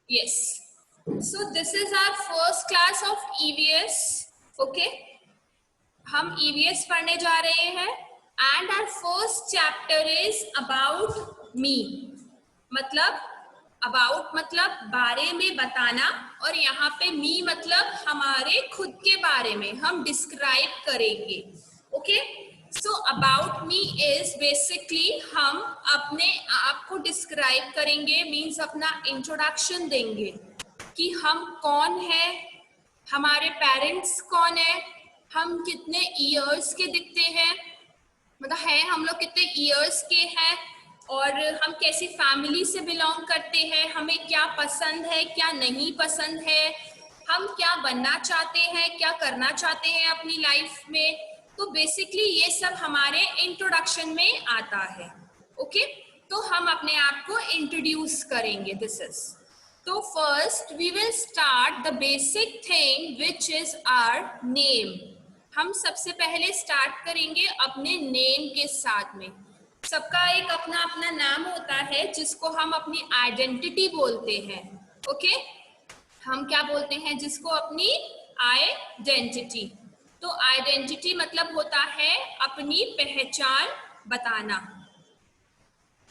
Yes. So this is our first class of EVS. Okay. हम EVS पढ़ने जा रहे हैं and our first chapter is about me. मतलब मतलब बारे में बताना, और यहाँ पे मी मतलब हमारे खुद के बारे में हम डिस्क्राइब करेंगे. Okay. So about me is basically हम अपने आप को डिस्क्राइब करेंगे, मीन्स अपना इंट्रोडक्शन देंगे कि हम कौन है, हमारे पेरेंट्स कौन है, हम कितने ईयर्स के दिखते हैं, मतलब है हम लोग कितने ईयर्स के हैं, और हम कैसी फैमिली से बिलोंग करते हैं, हमें क्या पसंद है क्या नहीं पसंद है, हम क्या बनना चाहते हैं, क्या करना चाहते हैं अपनी लाइफ में. तो बेसिकली ये सब हमारे इंट्रोडक्शन में आता है. ओके. तो हम अपने आप को इंट्रोड्यूस करेंगे. This is. तो first we will start the basic thing which is our name. हम सबसे पहले स्टार्ट करेंगे अपने नेम के साथ में. सबका एक अपना अपना नाम होता है जिसको हम अपनी आइडेंटिटी बोलते हैं. ओके. हम क्या बोलते हैं जिसको? अपनी आइडेंटिटी. तो आइडेंटिटी मतलब होता है अपनी पहचान बताना.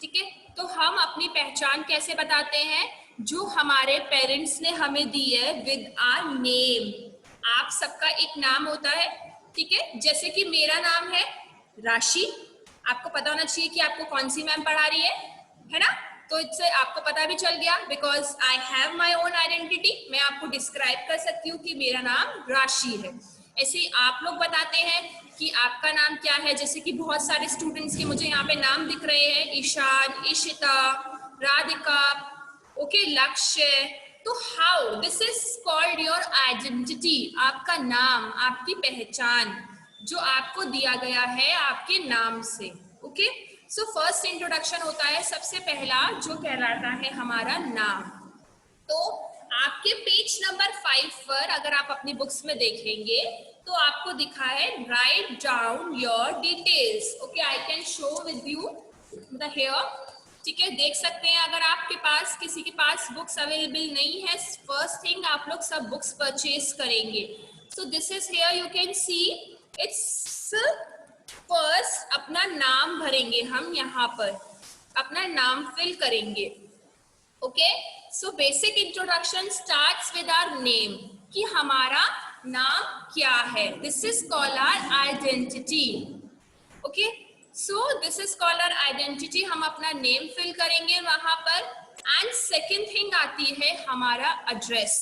ठीक है. तो हम अपनी पहचान कैसे बताते हैं? जो हमारे पेरेंट्स ने हमें दी है विद आवर नेम. आप सबका एक नाम होता है. ठीक है. जैसे कि मेरा नाम है राशि. आपको पता होना चाहिए कि आपको कौन सी मैम पढ़ा रही है ना? तो इससे आपको पता भी चल गया, because I have my own identity. मैं आपको डिस्क्राइब कर सकती हूँ कि मेरा नाम राशि है. ऐसे ही आप लोग बताते हैं कि आपका नाम क्या है. जैसे कि बहुत सारे स्टूडेंट्स के मुझे यहाँ पे नाम दिख रहे हैं, ईशान, इशिता, राधिका, ओके, लक्ष्य. तो how this is called your identity. आपका नाम, आपकी पहचान जो आपको दिया गया है आपके नाम से. ओके. सो फर्स्ट इंट्रोडक्शन होता है सबसे पहला जो कहलाता है हमारा नाम. तो आपके पेज नंबर 5 पर अगर आप अपनी बुक्स में देखेंगे तो आपको दिखा है write down your details. Okay. I can show with you the here. ठीक है. देख सकते हैं. अगर आपके पास किसी के पास बुक्स अवेलेबल नहीं है, फर्स्ट थिंग आप लोग सब बुक्स परचेज करेंगे. सो this is here, you can see it's. First अपना नाम भरेंगे हम, यहाँ पर अपना नाम फिल करेंगे. Okay. So basic introduction starts with our name, कि हमारा नाम क्या है. This is called our identity. Okay. So this is called our identity. हम अपना नेम फिल करेंगे वहां पर. एंड सेकेंड थिंग आती है हमारा एड्रेस,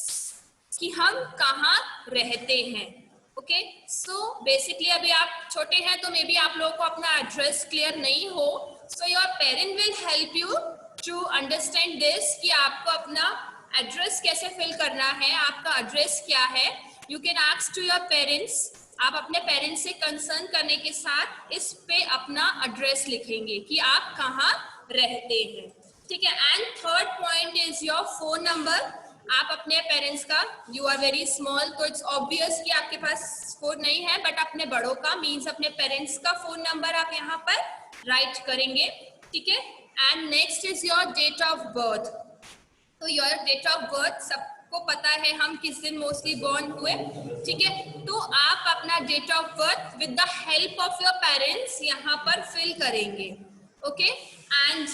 कि हम कहाँ रहते हैं. ओके. सो बेसिकली अभी आप छोटे हैं तो मे बी आप लोगों को अपना एड्रेस क्लियर नहीं हो. So your parent will help you to understand this, कि आपको अपना एड्रेस कैसे फिल करना है, आपका एड्रेस क्या है. You can ask to your parents. आप अपने पेरेंट्स से कंसर्न करने के साथ इस पे अपना एड्रेस लिखेंगे कि आप कहाँ रहते हैं. ठीक है. And third point is your phone number. आप अपने पेरेंट्स का, यू आर वेरी स्मॉल तो इट्स ऑब्वियस कि आपके पास फोन नहीं है, बट अपने बड़ों का मीन्स अपने पेरेंट्स का फोन नंबर आप यहाँ पर राइट करेंगे. ठीक है. And next is your date of birth. तो योर डेट ऑफ बर्थ सबको पता है हम किस दिन मोस्टली बॉर्न हुए. ठीक है. तो आप अपना date of birth with the help of your parents यहाँ पर फिल करेंगे. ओके. एंड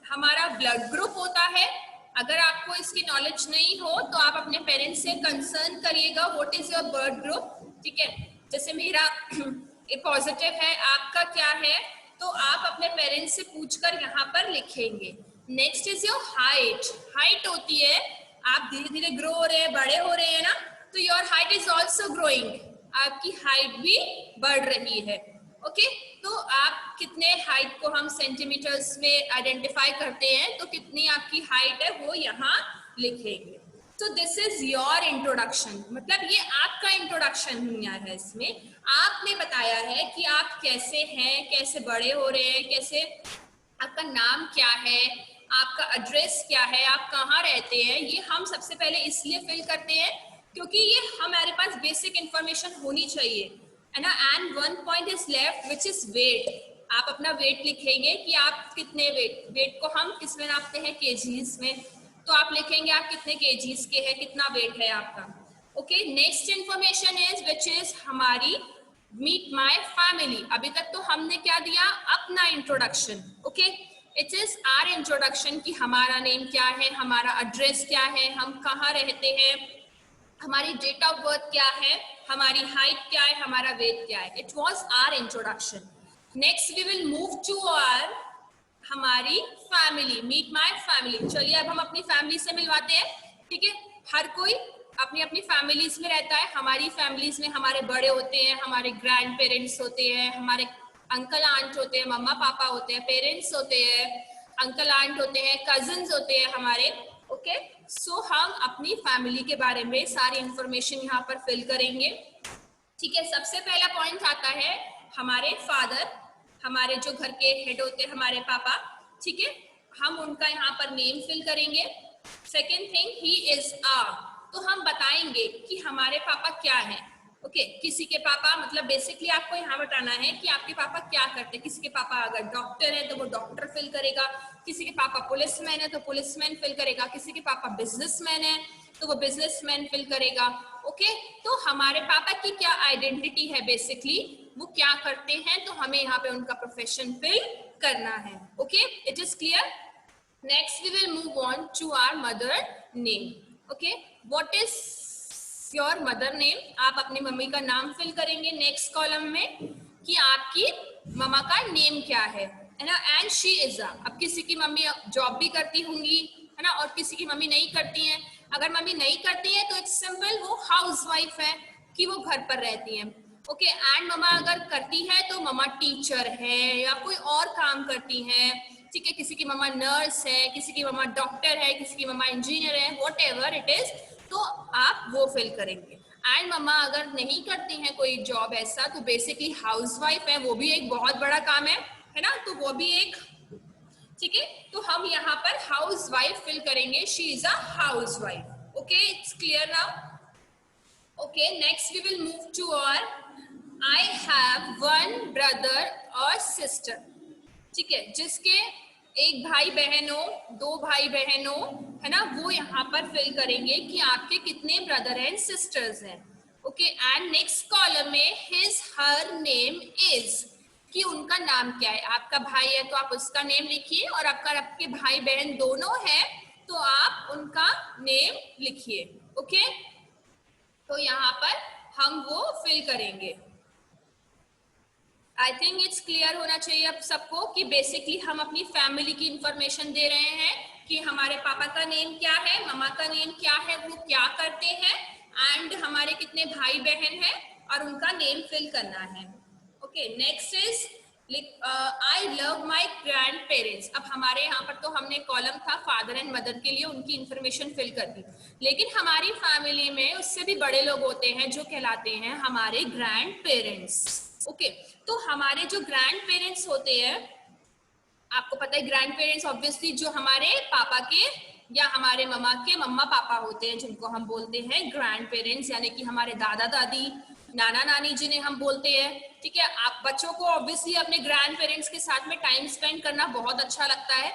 हमारा ब्लड ग्रुप होता है. अगर आपको इसकी नॉलेज नहीं हो तो आप अपने पेरेंट्स से कंसर्न करिएगा what is your blood group. ठीक है. जैसे मेरा पॉजिटिव है, आपका क्या है, तो आप अपने पेरेंट्स से पूछकर यहाँ पर लिखेंगे. Next is your height. Height होती है, आप धीरे धीरे ग्रो हो रहे हैं, बड़े हो रहे हैं ना, तो your height is also growing. आपकी हाइट भी बढ़ रही है. ओके. तो आप कितने हाइट को हम सेंटीमीटर्स में आइडेंटिफाई करते हैं, तो कितनी आपकी हाइट है वो यहाँ लिखेंगे. तो दिस इज योर इंट्रोडक्शन. मतलब ये आपका इंट्रोडक्शन हुआ है. इसमें आपने बताया है कि आप कैसे हैं, कैसे बड़े हो रहे हैं, कैसे, आपका नाम क्या है, आपका एड्रेस क्या है, आप कहाँ रहते हैं. ये हम सबसे पहले इसलिए फिल करते हैं क्योंकि ये हमारे पास बेसिक इंफॉर्मेशन होनी चाहिए, है ना. And one point is left which is weight. आप अपना वेट लिखेंगे कि आप कितने वेट को हम किस में नापते हैं, केजीज में. तो आप लिखेंगे आप कितने केजीज के हैं, कितना वेट है आपका। Okay, next information is which is हमारी मीट माय फैमिली। अभी तक तो हमने क्या दिया, अपना introduction. Okay, it is our introduction कि हमारा नेम क्या है, हमारा एड्रेस क्या है, हम कहाँ रहते हैं, हमारी डेट ऑफ बर्थ क्या है, हमारी हाइट क्या है, हमारा वेट क्या है। It was our introduction. Next we will move to our हमारी फैमिली, मीट माय फैमिली। चलिए अब हम अपनी फैमिली से मिलवाते हैं। ठीक है, हर कोई अपनी अपनी फैमिलीज में रहता है। हमारी फैमिलीज में हमारे बड़े होते हैं, हमारे ग्रैंड पेरेंट्स होते हैं, हमारे अंकल आंट होते हैं, मम्मा पापा होते हैं, पेरेंट्स होते हैं, अंकल आंट होते हैं, कजिन्स होते हैं हमारे। ओके, सो हम अपनी फैमिली के बारे में सारी इंफॉर्मेशन यहाँ पर फिल करेंगे। ठीक है, सबसे पहला पॉइंट आता है हमारे फादर, हमारे जो घर के हेड होते हैं, हमारे पापा। ठीक है, हम उनका यहाँ पर नेम फिल करेंगे। सेकेंड थिंग, ही इज आ, तो हम बताएंगे कि हमारे पापा क्या है। ओके, किसी के पापा मतलब बेसिकली आपको यहाँ बताना है कि आपके पापा क्या करते हैं। किसी के पापा अगर डॉक्टर है तो वो डॉक्टर फिल करेगा, किसी के पापा पुलिसमैन है तो पुलिसमैन फिल करेगा, किसी के पापा बिजनेसमैन है तो वो बिजनेसमैन फिल करेगा। ओके, तो हमारे पापा की क्या आइडेंटिटी है, बेसिकली वो क्या करते हैं, तो हमें यहाँ पे उनका प्रोफेशन फिल करना है। Okay, it is clear. Next we will move on to our mother name. Okay, what is your mother name, आप अपनी मम्मी का नाम फिल करेंगे नेक्स्ट कॉलम में कि आपकी मम्मा का नेम क्या है ना। एंड शी इज अ, अब किसी की मम्मी जॉब भी करती होंगी है ना, और किसी की मम्मी नहीं करती हैं। अगर मम्मी नहीं करती है तो इट्स सिंपल, वो हाउसवाइफ है कि वो घर पर रहती हैं। ओके, एंड मम्मा अगर करती है तो मम्मा टीचर है या कोई और काम करती हैं। ठीक है, किसी की मम्मा नर्स है, किसी की मम्मा डॉक्टर है, किसी की मम्मा इंजीनियर है, वॉट एवर इट इज, तो आप वो फिल करेंगे। एंड मम्मा अगर नहीं करती हैं कोई जॉब ऐसा, तो बेसिकली हाउसवाइफ है, वो भी एक बहुत बड़ा काम है ना, तो वो भी एक। ठीक है, तो हम यहाँ पर हाउस वाइफ फिल करेंगे, she is a housewife. Okay, it's clear now. Okay, next we will move to और आई हैव वन ब्रदर और सिस्टर। ठीक है, जिसके एक भाई बहन हो, दो भाई बहन हो, है ना, वो यहाँ पर फिल करेंगे कि आपके कितने ब्रदर एंड सिस्टर्स हैं। ओके, एंड नेक्स्ट कॉलम में हिज हर नेम इज, कि उनका नाम क्या है। आपका भाई है तो आप उसका नेम लिखिए, और आपके भाई बहन दोनों हैं तो आप उनका नेम लिखिए। ओके, तो यहाँ पर हम वो फिल करेंगे। आई थिंक इट्स क्लियर होना चाहिए अब सबको कि बेसिकली हम अपनी फैमिली की इंफॉर्मेशन दे रहे हैं कि हमारे पापा का नेम क्या है, मम्मा का नेम क्या है, वो क्या करते हैं, एंड हमारे कितने भाई बहन हैं, और उनका नेम फिल करना है। Okay, next is I love my grand parents. अब हमारे यहाँ पर तो हमने कॉलम था फादर एंड मदर के लिए, उनकी इंफॉर्मेशन फिल कर दी, लेकिन हमारी फैमिली में उससे भी बड़े लोग होते हैं जो कहलाते हैं हमारे ग्रैंड पेरेंट्स। ओके, तो हमारे जो ग्रैंड पेरेंट्स होते हैं, आपको पता है ग्रैंड पेरेंट्स ऑब्वियसली जो हमारे पापा के या हमारे मम्मा के मम्मा पापा होते हैं, जिनको हम बोलते हैं ग्रैंड पेरेंट्स, यानी कि हमारे दादा दादी, नाना नानी जिन्हें हम बोलते हैं। ठीक है, आप बच्चों को ऑब्वियसली अपने ग्रैंड पेरेंट्स के साथ में टाइम स्पेंड करना बहुत अच्छा लगता है,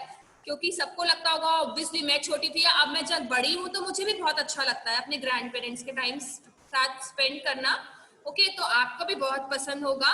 क्योंकि सबको लगता होगा, ऑब्वियसली मैं छोटी थी, अब मैं जब बड़ी हूँ तो मुझे भी बहुत अच्छा लगता है अपने ग्रैंड पेरेंट्स के टाइम साथ स्पेंड करना। ओके, तो आपको भी बहुत पसंद होगा।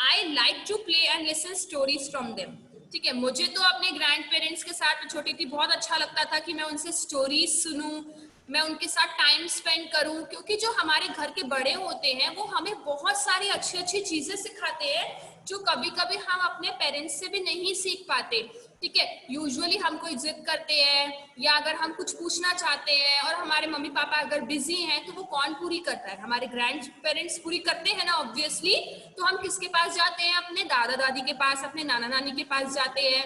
I like to play and listen stories from them. ठीक है, मुझे तो अपने ग्रैंड पेरेंट्स के साथ छोटी थी बहुत अच्छा लगता था कि मैं उनसे स्टोरीज सुनूं, मैं उनके साथ टाइम स्पेंड करूं, क्योंकि जो हमारे घर के बड़े होते हैं वो हमें बहुत सारी अच्छी अच्छी चीजें सिखाते हैं जो कभी कभी हम अपने पेरेंट्स से भी नहीं सीख पाते। ठीक है, यूजुअली हम कोई जिद करते हैं या अगर हम कुछ पूछना चाहते हैं और हमारे मम्मी पापा अगर बिजी हैं तो वो कौन पूरी करता है, हमारे ग्रैंड पेरेंट्स पूरी करते हैं ना ऑब्वियसली। तो हम किसके पास जाते हैं, अपने दादा दादी के पास, अपने नाना नानी के पास जाते हैं,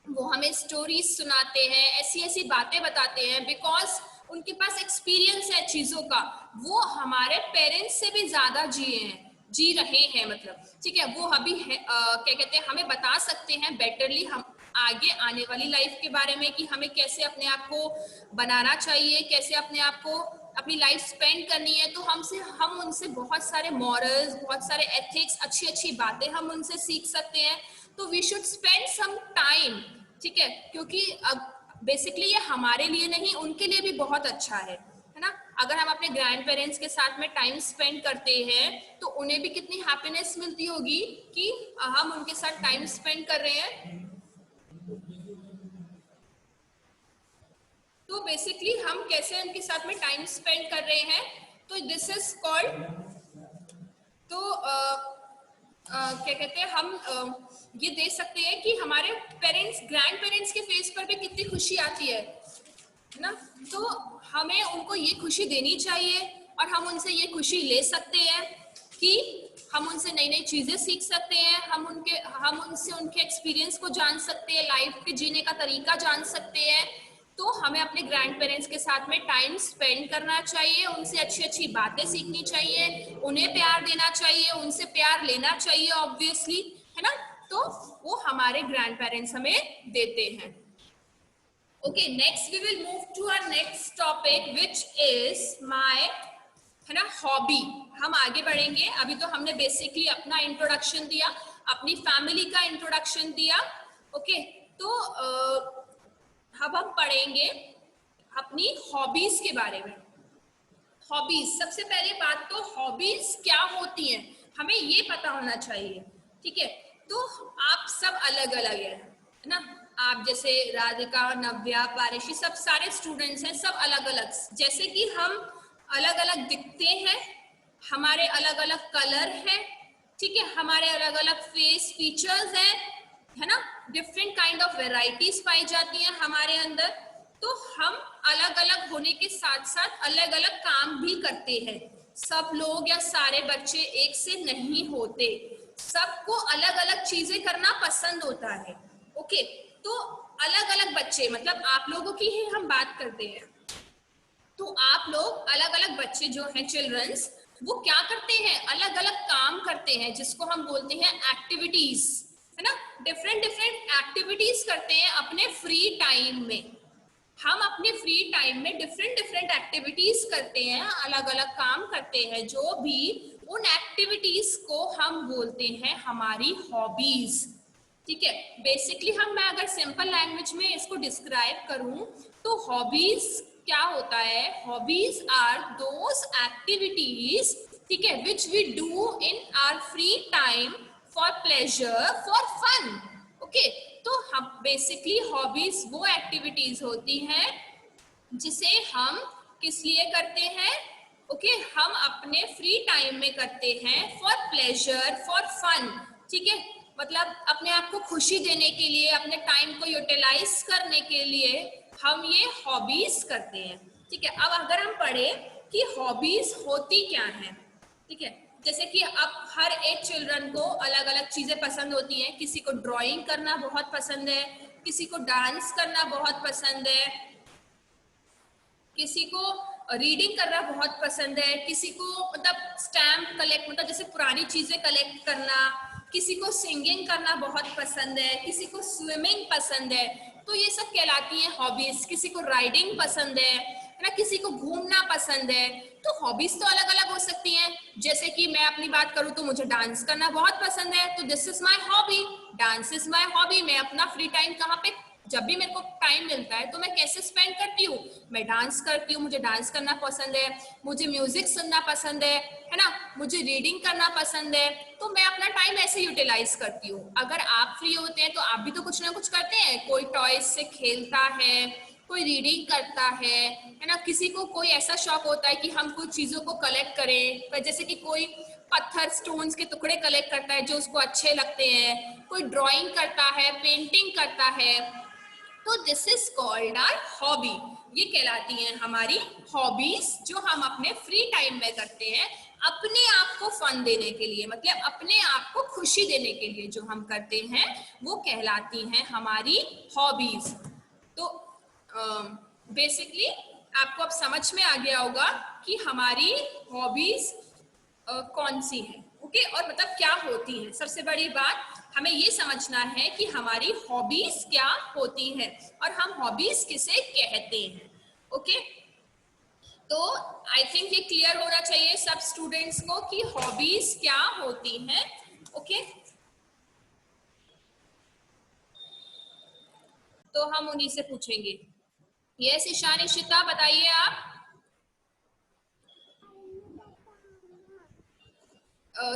वो हमें स्टोरीज सुनाते हैं, ऐसी ऐसी बातें बताते हैं, बिकॉज उनके पास एक्सपीरियंस है चीजों का, वो हमारे पेरेंट्स से भी ज्यादा जी रहे हैं मतलब। ठीक है, वो अभी क्या कहते हैं, हमें बता सकते हैं बेटरली हम आगे आने वाली लाइफ के बारे में कि हमें कैसे अपने आप को बनाना चाहिए, कैसे अपने आप को अपनी लाइफ स्पेंड करनी है। तो हम उनसे बहुत सारे मॉरल्स, बहुत सारे एथिक्स, अच्छी अच्छी बातें हम उनसे सीख सकते हैं। तो we should spend some time. ठीक है, क्योंकि अब बेसिकली ये हमारे लिए नहीं, उनके लिए भी बहुत अच्छा है ना। अगर हम अपने ग्रैंड पेरेंट्स के साथ में टाइम स्पेंड करते हैं तो उन्हें भी कितनी हैप्पीनेस मिलती होगी कि हम उनके साथ टाइम स्पेंड कर रहे हैं। तो बेसिकली हम कैसे उनके साथ में टाइम स्पेंड कर रहे हैं, तो दिस इज कॉल्ड, तो क्या कहते हैं, हम ये देख सकते हैं कि हमारे पेरेंट्स, ग्रैंड पेरेंट्स के फेस पर भी कितनी खुशी आती है ना। तो हमें उनको ये खुशी देनी चाहिए और हम उनसे ये खुशी ले सकते हैं कि हम उनसे नई नई चीजें सीख सकते हैं, हम उनसे उनके एक्सपीरियंस को जान सकते हैं, लाइफ के जीने का तरीका जान सकते हैं। तो हमें अपने ग्रैंड पेरेंट्स के साथ में टाइम स्पेंड करना चाहिए, उनसे अच्छी अच्छी बातें सीखनी चाहिए, उन्हें प्यार देना चाहिए, उनसे प्यार लेना चाहिए ऑब्वियसली, है ना। तो वो हमारे ग्रैंड पेरेंट्स हमें देते हैं। Okay, next we will move to our next topic which is my, है ना, हॉबी। हम आगे बढ़ेंगे। अभी तो हमने बेसिकली अपना इंट्रोडक्शन दिया, अपनी फैमिली का इंट्रोडक्शन दिया। ओके, तो अब हम पढ़ेंगे अपनी हॉबीज के बारे में। हॉबीज, सबसे पहले बात तो हॉबीज क्या होती हैं हमें ये पता होना चाहिए, ठीक है। तो आप सब अलग अलग है ना। आप जैसे राधिका, नव्या, पारिशी, सब सारे स्टूडेंट्स हैं, सब अलग अलग। जैसे कि हम अलग अलग दिखते हैं, हमारे अलग अलग कलर हैं, ठीक है, हमारे अलग अलग फेस फीचर्स हैं, है ना। डिफरेंट काइंड ऑफ वेराइटीज पाई जाती हैं हमारे अंदर। तो हम अलग अलग होने के साथ साथ अलग अलग काम भी करते हैं। सब लोग या सारे बच्चे एक से नहीं होते, सबको अलग अलग चीजें करना पसंद होता है। ओके, तो अलग अलग बच्चे, मतलब आप लोगों की ही हम बात करते हैं। तो आप लोग अलग अलग बच्चे जो हैं, चिल्ड्रंस, वो क्या करते हैं, अलग अलग काम करते हैं, जिसको हम बोलते हैं एक्टिविटीज, है ना। डिफरेंट डिफरेंट एक्टिविटीज करते हैं अपने फ्री टाइम में। हम अपने फ्री टाइम में डिफरेंट डिफरेंट एक्टिविटीज करते हैं, अलग अलग काम करते हैं, जो भी उन एक्टिविटीज को हम बोलते हैं हमारी हॉबीज, ठीक है। बेसिकली मैं अगर सिंपल लैंग्वेज में इसको डिस्क्राइब करूं तो हॉबीज क्या होता है, हॉबीज आर दोज एक्टिविटीज, ठीक है, which we do in our free time for pleasure, for fun. Okay, तो हम बेसिकली हॉबीज वो एक्टिविटीज होती हैं जिसे हम किस लिए करते हैं, ओके, हम अपने फ्री टाइम में करते हैं फॉर प्लेजर, फॉर फन, ठीक है, मतलब अपने आप को खुशी देने के लिए, अपने टाइम को यूटिलाइज करने के लिए हम ये हॉबीज करते हैं, ठीक है। अब अगर हम पढ़े कि हॉबीज होती क्या है, ठीक है, जैसे कि अब हर एक चिल्ड्रन को अलग अलग चीजें पसंद होती हैं। किसी को ड्राइंग करना बहुत पसंद है, किसी को डांस करना बहुत पसंद है, किसी को रीडिंग करना बहुत पसंद है, किसी को मतलब स्टैम्प कलेक्ट, मतलब जैसे पुरानी चीजें कलेक्ट करना, किसी को सिंगिंग करना बहुत पसंद है, किसी को स्विमिंग पसंद है। तो ये सब कहलाती हैं हॉबीज। किसी को राइडिंग पसंद है ना, किसी को घूमना पसंद है। तो हॉबीज तो अलग अलग हो सकती हैं। जैसे कि मैं अपनी बात करूँ तो मुझे डांस करना बहुत पसंद है, तो this is my hobby, dance is my hobby. मैं अपना फ्री टाइम कहाँ पे, जब भी मेरे को टाइम मिलता है तो मैं कैसे स्पेंड करती हूँ, मैं डांस करती हूँ, मुझे डांस करना पसंद है, मुझे म्यूजिक सुनना पसंद है ना, मुझे रीडिंग करना पसंद है। तो मैं अपना टाइम ऐसे यूटिलाइज करती हूँ। अगर आप फ्री होते हैं तो आप भी तो कुछ ना कुछ करते हैं, कोई टॉयज से खेलता है, कोई रीडिंग करता है ना, किसी को कोई ऐसा शौक होता है कि हम कुछ चीजों को कलेक्ट करें, जैसे कि कोई पत्थर, स्टोन्स के टुकड़े कलेक्ट करता है जो उसको अच्छे लगते हैं, कोई ड्राइंग करता है, पेंटिंग करता है। तो this is called our hobby. ये कहलाती हैं हमारी हॉबीज, जो हम अपने फ्री टाइम में करते हैं अपने आप को फन देने के लिए, मतलब अपने आप को खुशी देने के लिए जो हम करते हैं वो कहलाती हैं हमारी हॉबीज। तो बेसिकली आपको अब समझ में आ गया होगा कि हमारी हॉबीज कौन सी है, ओके, और मतलब क्या होती है। सबसे बड़ी बात हमें ये समझना है कि हमारी हॉबीज क्या होती हैं और हम हॉबीज किसे कहते हैं, ओके। तो आई थिंक ये क्लियर होना चाहिए सब स्टूडेंट्स को कि हॉबीज क्या होती हैं, ओके। तो हम उन्हीं से पूछेंगे। यस ईशान इशिता बताइए आप।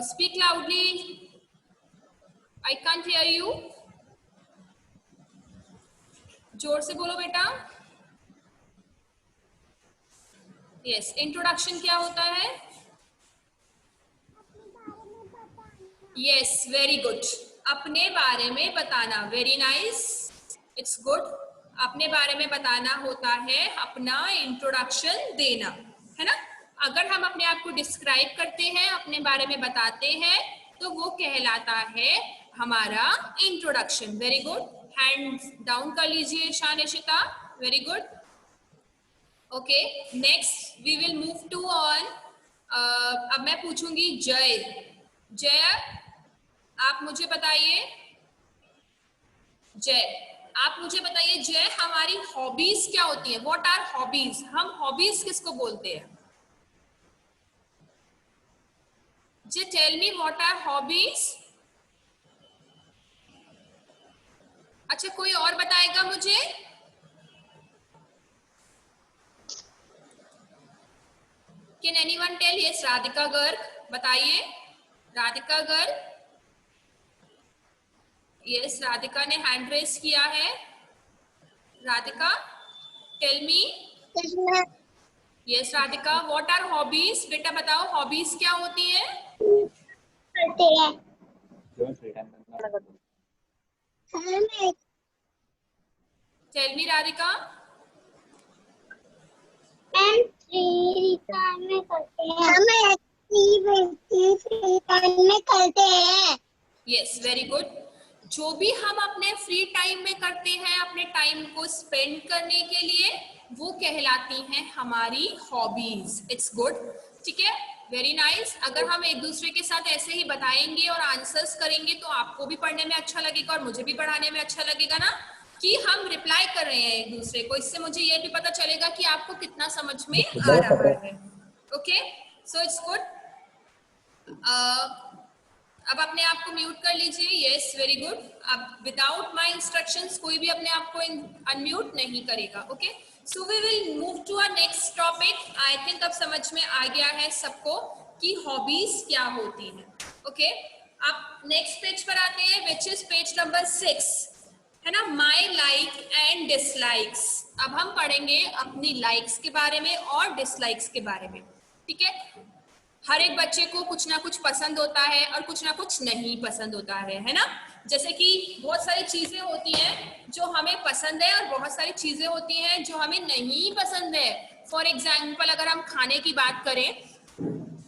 Speak loudly, I can't hear you. जोर से बोलो बेटा। यस, इंट्रोडक्शन क्या होता है? Yes, very good. अपने बारे में बताना, वेरी नाइस, इट्स गुड। अपने बारे में बताना होता है, अपना इंट्रोडक्शन देना, है ना। अगर हम अपने आप को डिस्क्राइब करते हैं, अपने बारे में बताते हैं, तो वो कहलाता है हमारा introduction. Very good, hand down कर लीजिए Ishaan Ishita, very good. Okay, next we will move to on. अब मैं पूछूंगी जय। जय, आप मुझे बताइए। जय, आप मुझे बताइए जय, हमारी हॉबीज क्या होती है? What are hobbies? हम हॉबीज किसको बोलते हैं? Jay, tell me what are hobbies? अच्छा, कोई और बताएगा मुझे? Can anyone tell? Yes, Radhika Garg बताइए। राधिका गर्ग, यस, राधिका ने हैंड रेस किया है। Radhika, tell me. Yes Radhika, what are hobbies? बेटा बताओ, हॉबीज क्या होती है? करते हैं। Tell me Radhika. Ma'am free time में करते हैं। हम फ्री टाइम में करते हैं। Yes, very good. जो भी हम अपने फ्री टाइम में करते हैं, अपने टाइम को स्पेंड करने के लिए, वो कहलाती हैं हमारी हॉबीज। इट्स गुड, ठीक है, वेरी नाइस। अगर हम एक दूसरे के साथ ऐसे ही बताएंगे और आंसर्स करेंगे तो आपको भी पढ़ने में अच्छा लगेगा और मुझे भी पढ़ाने में अच्छा लगेगा ना, कि हम रिप्लाई कर रहे हैं एक दूसरे को। इससे मुझे ये भी पता चलेगा कि आपको कितना समझ में आ रहा है। Okay, so it's good. अब अपने आप को म्यूट कर लीजिए। Yes, very good. अब विदाउट माय इंस्ट्रक्शंस कोई भी अपने आप को अनम्यूट नहीं करेगा। Okay, so we will move to our next topic. I think अब समझ में आ गया है सबको कि हॉबीज क्या होती है। ओके, अब नेक्स्ट पेज पर आते हैं, विच इज पेज नंबर 6, है ना, माई लाइक एंड डिसलाइक्स। अब हम पढ़ेंगे अपनी लाइक्स के बारे में और डिसलाइक्स के बारे में, ठीक है। हर एक बच्चे को कुछ ना कुछ पसंद होता है और कुछ ना कुछ नहीं पसंद होता है ना। जैसे कि बहुत सारी चीजें होती हैं जो हमें पसंद है और बहुत सारी चीजें होती हैं जो हमें नहीं पसंद है। फॉर एग्जाम्पल, अगर हम खाने की बात करें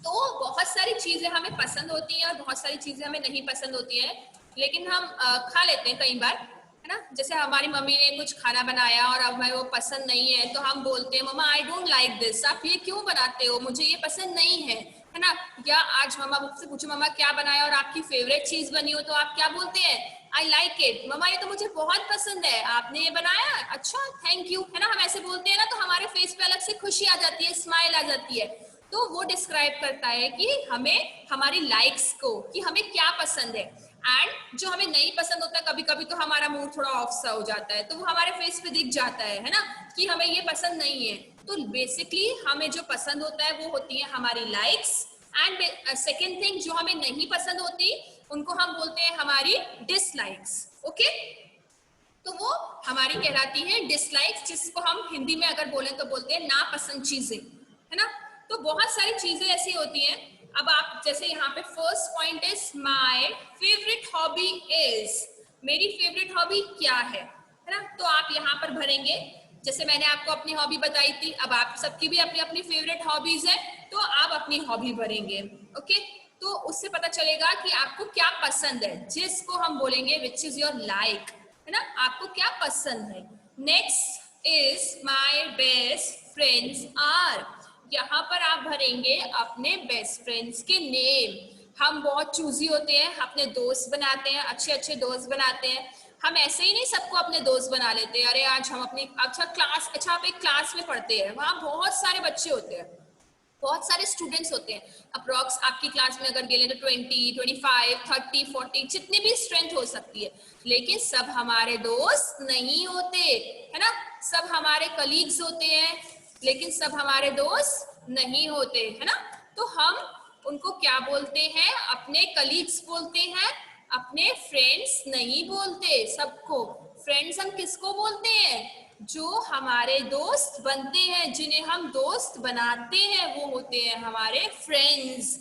तो बहुत सारी चीजें हमें पसंद होती हैं और बहुत सारी चीजें हमें नहीं पसंद होती हैं, लेकिन हम खा लेते हैं कई बार, है ना। जैसे हमारी मम्मी ने कुछ खाना बनाया और अब हमें वो पसंद नहीं है, तो हम बोलते हैं मम्मा आई डोंट लाइक दिस, आप ये क्यों बनाते हो, मुझे ये पसंद नहीं है ना। या आज मम्मा मुझसे पूछो मम्मा क्या बनाया और आपकी फेवरेट चीज बनी हो, तो आप क्या बोलते हैं? आई लाइक इट, मम्मा ये तो मुझे बहुत पसंद है, आपने ये बनाया, अच्छा थैंक यू, है ना। हम ऐसे बोलते हैं ना, तो हमारे फेस पे अलग से खुशी आ जाती है, स्माइल आ जाती है। तो वो डिस्क्राइब करता है कि हमें हमारी लाइक्स को, कि हमें क्या पसंद है। एंड जो हमें नहीं पसंद होता, कभी कभी तो हमारा मूड थोड़ा ऑफ सा हो जाता है, तो वो हमारे फेस पे दिख जाता है ना, कि हमें ये पसंद नहीं है। तो बेसिकली हमें जो पसंद होता है वो होती है हमारी लाइक्स, एंड सेकेंड थिंग जो हमें नहीं पसंद होती उनको हम बोलते हैं हमारी डिसलाइक्स। ओके, तो वो हमारी कहलाती है डिसलाइक्स, जिसको हम हिंदी में अगर बोलें तो बोलते हैं नापसंद चीजें, है ना। तो बहुत सारी चीजें ऐसी होती हैं। अब आप जैसे यहाँ पे first point is my favourite hobby is, मेरी फेवरेट हॉबी क्या है ना। तो आप यहाँ पर भरेंगे, जैसे मैंने आपको अपनी हॉबी बताई थी, अब आप सबकी भी अपनी अपनी फेवरेट हॉबीज है, तो आप अपनी हॉबी भरेंगे। ओके, तो उससे पता चलेगा कि आपको क्या पसंद है, जिसको हम बोलेंगे विच इज योर लाइक, है ना, आपको क्या पसंद है। Next is my best friends are, यहाँ पर आप भरेंगे अपने बेस्ट फ्रेंड्स के नेम। हम बहुत चूजी होते हैं, अपने दोस्त बनाते हैं, अच्छे अच्छे दोस्त बनाते हैं। हम ऐसे ही नहीं सबको अपने दोस्त बना लेते हैं, अरे आज हम अपनी अच्छा क्लास, अच्छा आप एक क्लास में पढ़ते हैं, वहाँ बहुत सारे बच्चे होते हैं, बहुत सारे स्टूडेंट्स होते हैं। अप्रॉक्स आपकी क्लास में अगर गेले तो 20, 25, 30, 40 जितनी भी स्ट्रेंथ हो सकती है, लेकिन सब हमारे दोस्त नहीं होते, है ना। सब हमारे कलीग्स होते हैं, लेकिन सब हमारे दोस्त नहीं होते, है ना। तो हम उनको क्या बोलते हैं, अपने कलीग्स बोलते हैं, अपने फ्रेंड्स नहीं बोलते। सबको फ्रेंड्स हम किसको बोलते हैं, जो हमारे दोस्त बनते हैं, जिन्हें हम दोस्त बनाते हैं, वो होते हैं हमारे फ्रेंड्स,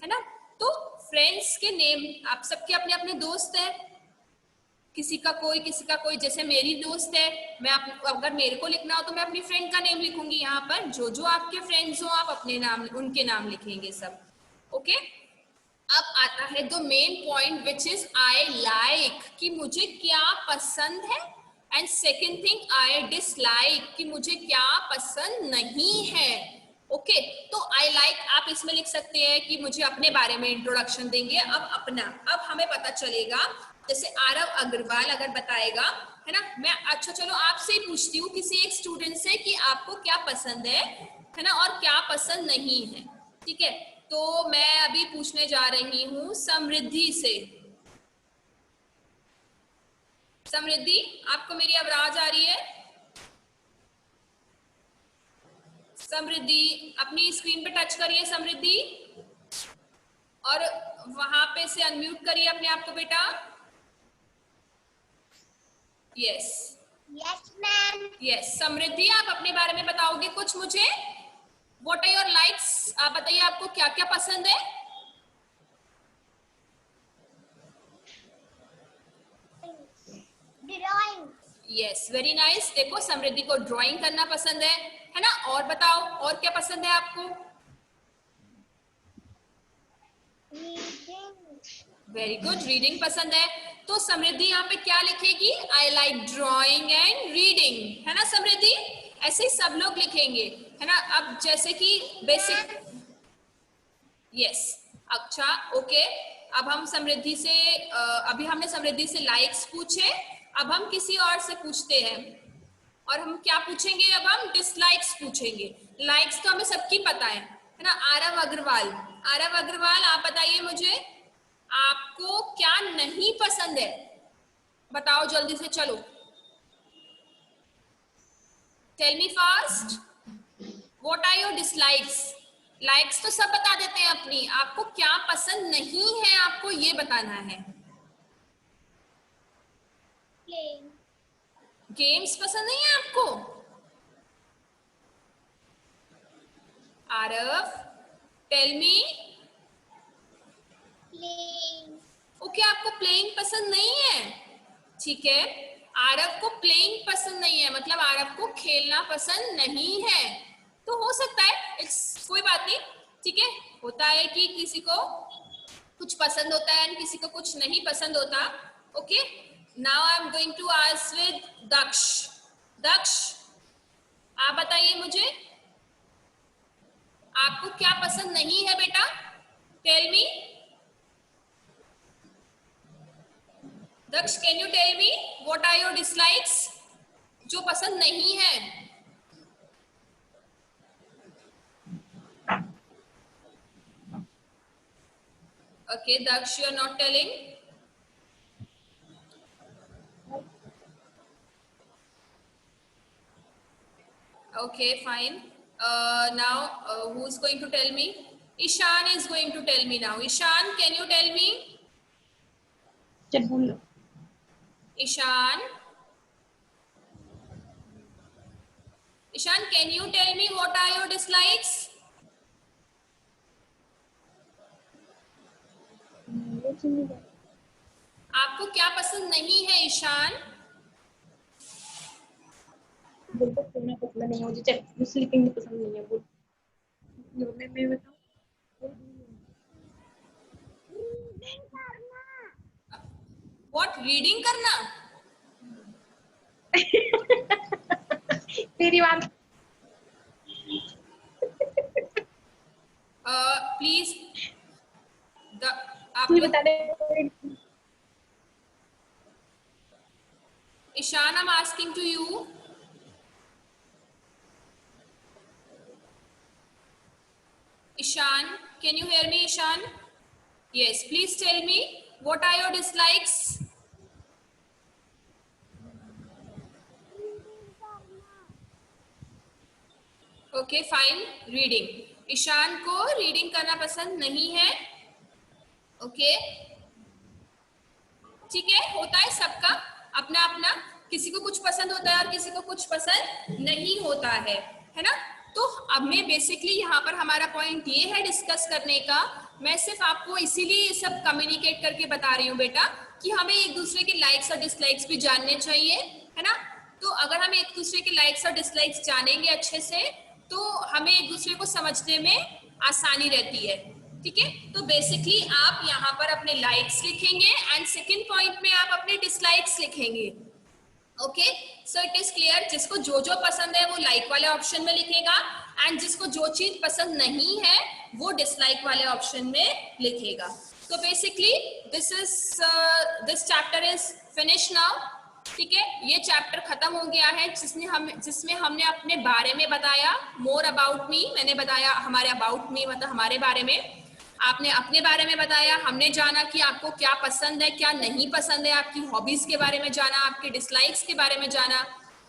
है ना। तो फ्रेंड्स के नेम, आप सबके अपने अपने दोस्त हैं, किसी का कोई, जैसे मेरी दोस्त है, मैं अगर मेरे को लिखना हो तो मैं अपनी फ्रेंड का नेम लिखूंगी। यहाँ पर जो जो आपके फ्रेंड्स हो आप अपने नाम, उनके नाम लिखेंगे सब। ओके, अब आता है the main point which is I like, कि मुझे क्या पसंद है, and second thing I dislike, कि मुझे क्या पसंद नहीं है। ओके, तो आई लाइक आप इसमें लिख सकते हैं कि मुझे अपने बारे में इंट्रोडक्शन देंगे। अब अपना, अब हमें पता चलेगा, जैसे आरव अग्रवाल अगर बताएगा, है ना। मैं अच्छा चलो आपसे ही पूछती हूँ, किसी एक स्टूडेंट से, कि आपको क्या पसंद है ना, और क्या पसंद नहीं है। ठीक है, तो मैं अभी पूछने जा रही हूँ समृद्धि से। समृद्धि, आपको मेरी आवाज आ रही है? समृद्धि, अपनी स्क्रीन पे टच करिए समृद्धि, और वहां पे से अनम्यूट करिए अपने आप को बेटा। Yes yes ma'am. यस, समृद्धि आप अपने बारे में बताओगे कुछ मुझे? व्हाट आर योर लाइक्स, आप बताइए आपको क्या क्या पसंद है? ड्राइंग। Yes, very nice. देखो समृद्धि को ड्राइंग करना पसंद है ना। और बताओ, और क्या पसंद है आपको? वेरी गुड, रीडिंग पसंद है। तो समृद्धि यहाँ पे क्या लिखेगी? I like drawing and reading, है ना समृद्धि। ऐसे ही सब लोग लिखेंगे, है ना। अब जैसे कि बेसिक, यस, अच्छा ओके। अब हम समृद्धि से अभी हमने समृद्धि से लाइक्स पूछे, अब हम किसी और से पूछते हैं। और हम क्या पूछेंगे? अब हम डिसलाइक्स पूछेंगे। लाइक्स तो हमें सबकी पता है ना। आरव अग्रवाल, आरव अग्रवाल आप बताइए मुझे, आपको क्या नहीं पसंद है? बताओ जल्दी से, चलो tell me fast, what are your dislikes? Likes तो सब बता देते हैं अपनी, आपको क्या पसंद नहीं है, आपको ये बताना है। गेम्स पसंद नहीं है आपको? Aarav tell me. ओके, आपको प्लेइंग पसंद नहीं है, ठीक है। आरव को प्लेइंग पसंद नहीं है, मतलब आरव को खेलना पसंद नहीं है। तो हो सकता है, इट्स कोई बात नहीं, ठीक है। होता है कि किसी को कुछ पसंद होता है एंड किसी को कुछ नहीं पसंद होता। Okay, now I am going to ask with Daksh. Daksh, आप बताइए मुझे, आपको क्या पसंद नहीं है बेटा? Tell me. Daksh, can you tell me what are your dislikes? जो पसंद नहीं है। Okay, Daksh, you are not telling. Okay, fine. Now, who's going to tell me? Ishan is going to tell me now. Ishan, can you tell me? Ishan. Ishan, can you tell me what are your dislikes? आपको क्या पसंद नहीं है ईशान? बोलते पढ़ना पसंद नहीं है मुझे, स्लीपिंग पसंद नहीं है। बोल मैं बताऊं, What, रीडिंग करना? तेरी बात। प्लीज आप तू लोग, बता दे। Ishan, I'm asking to you. Ishan, can you hear me, Ishan? Yes, please tell me what are your dislikes? Okay fine, reading. Ishaan को रीडिंग करना पसंद नहीं है। ओके ठीक है, होता है सबका अपना अपना, किसी को कुछ पसंद होता है और किसी को कुछ पसंद नहीं होता है ना। तो अब मैं बेसिकली यहाँ पर हमारा पॉइंट ये है डिस्कस करने का, मैं सिर्फ आपको इसीलिए ये सब कम्युनिकेट करके बता रही हूँ बेटा कि हमें एक दूसरे के लाइक्स और डिसलाइक्स भी जानने चाहिए, है ना। तो अगर हम एक दूसरे के लाइक्स और डिसलाइक्स जानेंगे अच्छे से तो हमें एक दूसरे को समझने में आसानी रहती है, ठीक है। तो बेसिकली आप यहाँ पर अपने लाइक्स लिखेंगे एंड सेकंड पॉइंट में आप अपने डिसलाइक्स लिखेंगे। Okay so it is clear, जिसको जो जो पसंद है वो लाइक वाले ऑप्शन में लिखेगा एंड जिसको जो चीज पसंद नहीं है वो डिसलाइक वाले ऑप्शन में लिखेगा। तो basically this chapter is finish now, ठीक है। ये चैप्टर खत्म हो गया है जिसमें हमने अपने बारे में बताया, मोर अबाउट मी, मैंने बताया हमारे अबाउट मी मतलब हमारे बारे में, आपने अपने बारे में बताया, हमने जाना कि आपको क्या पसंद है क्या नहीं पसंद है, आपकी हॉबीज के बारे में जाना, आपके डिसलाइक्स के बारे में जाना,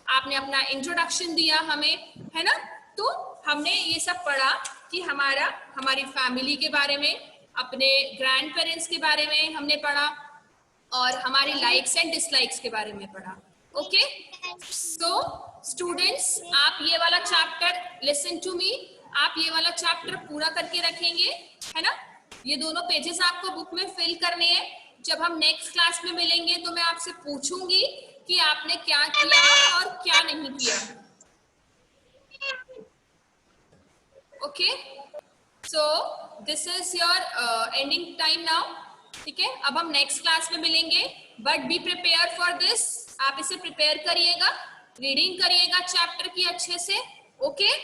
आपने अपना इंट्रोडक्शन दिया हमें, है ना। तो हमने ये सब पढ़ा कि हमारी फैमिली के बारे में, अपने ग्रैंड पेरेंट्स के बारे में हमने पढ़ा और हमारी लाइक्स एंड डिसलाइक्स के बारे में पढ़ा। ओके सो स्टूडेंट्स, आप ये वाला चैप्टर लिसन टू मी, आप ये वाला चैप्टर पूरा करके रखेंगे, है ना। ये दोनों पेजेस आपको बुक में फिल करने हैं। जब हम नेक्स्ट क्लास में मिलेंगे तो मैं आपसे पूछूंगी कि आपने क्या किया और क्या नहीं किया। Okay so this is your ending time now, ठीक है। अब हम नेक्स्ट क्लास में मिलेंगे, but be prepare for this, आप इसे प्रिपेयर करिएगा, रीडिंग करिएगा चैप्टर की अच्छे से। ओके